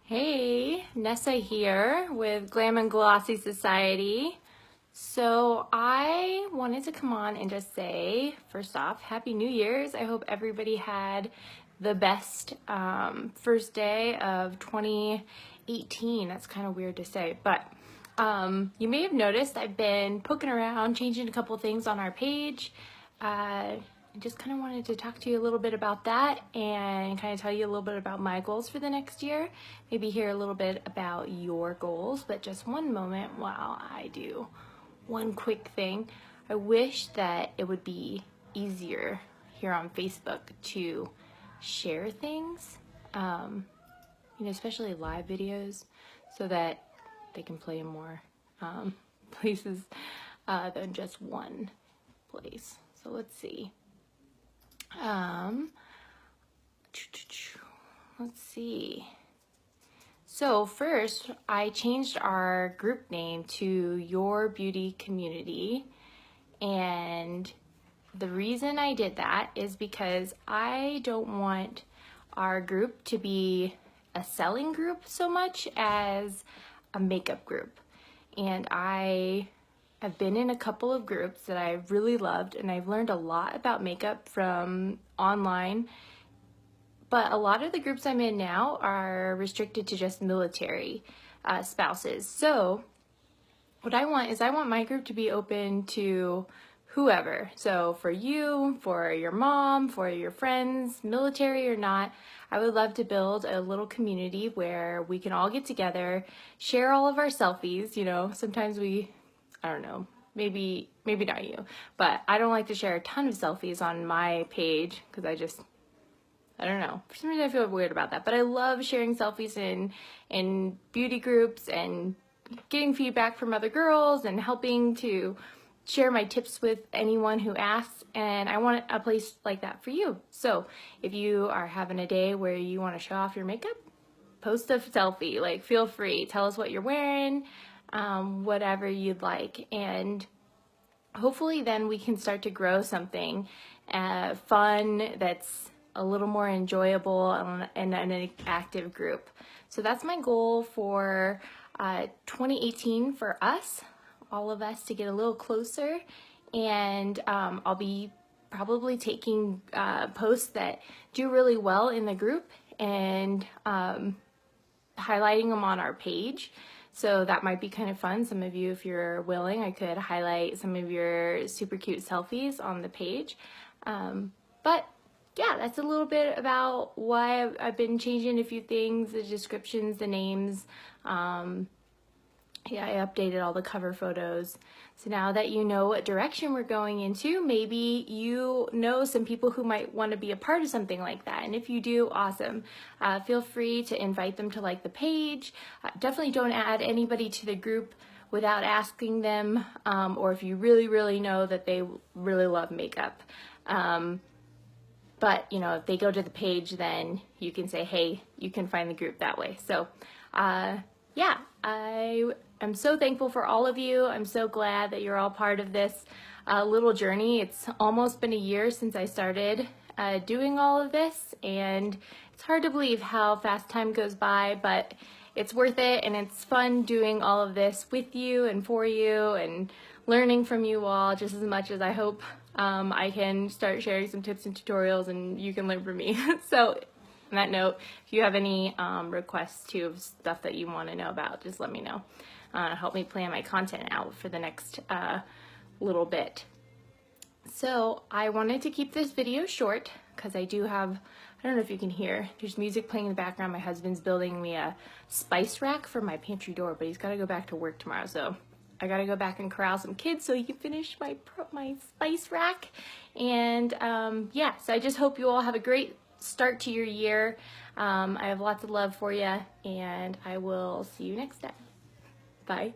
Hey, Nessa here with Glam Glossy Society. So I wanted to come on and just say, first off, Happy New Year's. I hope everybody had the best first day of 2018. That's kind of weird to say, but you may have noticed I've been poking around, changing a couple things on our page. I just kind of wanted to talk to you a little bit about that and kind of tell you a little bit about my goals for the next year. Maybe hear a little bit about your goals, but just one moment while I do one quick thing. I wish that it would be easier here on Facebook to share things, especially live videos, so that they can play in more places than just one place. So let's see. Let's see. So first, I changed our group name to Your Beauty Community, and the reason I did that is because I don't want our group to be a selling group so much as a makeup group. And I've been in a couple of groups that I've really loved, and I've learned a lot about makeup from online, but a lot of the groups I'm in now are restricted to just military spouses. So what I want is I want my group to be open to whoever. So for you, for your mom, for your friends, military or not, I would love to build a little community where we can all get together, share all of our selfies. Sometimes I don't know, maybe not you, but I don't like to share a ton of selfies on my page because I don't know. For some reason I feel weird about that, but I love sharing selfies in beauty groups and getting feedback from other girls and helping to share my tips with anyone who asks, and I want a place like that for you. So if you are having a day where you want to show off your makeup, post a selfie, feel free, tell us what you're wearing, whatever you'd like, and hopefully then we can start to grow something fun that's a little more enjoyable and an active group. So that's my goal for 2018 for us, all of us, to get a little closer, and I'll be probably taking posts that do really well in the group and highlighting them on our page. So that might be kind of fun. Some of you, if you're willing, I could highlight some of your super cute selfies on the page. But yeah, that's a little bit about why I've been changing a few things, the descriptions, the names. Yeah, I updated all the cover photos. So now that you know what direction we're going into, maybe you know some people who might want to be a part of something like that. And if you do, awesome. Feel free to invite them to like the page. Definitely don't add anybody to the group without asking them, or if you really know that they really love makeup. But if they go to the page, then you can say, hey, you can find the group that way. So yeah, I'm so thankful for all of you. I'm so glad that you're all part of this little journey. It's almost been a year since I started doing all of this, and it's hard to believe how fast time goes by, but it's worth it, and it's fun doing all of this with you and for you and learning from you all just as much as I hope I can start sharing some tips and tutorials and you can learn from me. So on that note, if you have any requests too of stuff that you want to know about, just let me know. Help me plan my content out for the next little bit. So I wanted to keep this video short because I don't know if you can hear, there's music playing in the background. My husband's building me a spice rack for my pantry door, but he's got to go back to work tomorrow, so I got to go back and corral some kids so he can finish my spice rack. And yeah, so I just hope you all have a great start to your year. I have lots of love for you, and I will see you next time. Bye.